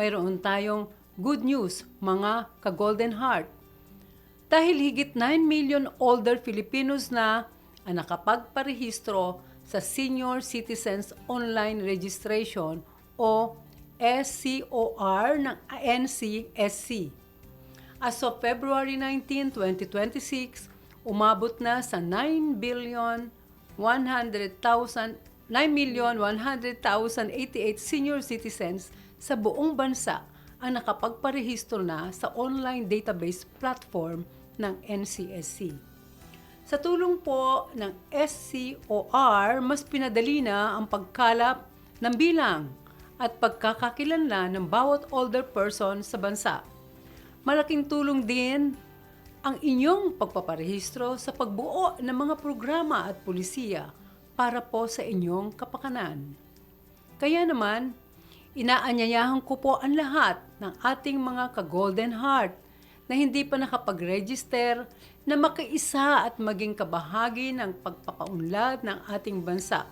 mayroon tayong good news, mga ka-Golden Heart. Dahil higit 9 million older Filipinos na ang nakapagparehistro sa Senior Citizens Online Registration o SCOR ng NCSC. As of February 19, 2026, umabot na sa 9,100,088 senior citizens sa buong bansa ang nakapagparehistro na sa online database platform ng NCSC. Sa tulong po ng SCOR, mas pinadali na ang pagkalap ng bilang at pagkakakilanlan ng bawat older person sa bansa. Malaking tulong din ang inyong pagpaparehistro sa pagbuo ng mga programa at pulisiya para po sa inyong kapakanan. Kaya naman, inaanyayahan ko po ang lahat ng ating mga ka-Golden Heart na hindi pa nakapag-register na makiisa at maging kabahagi ng pagpapaunlad ng ating bansa.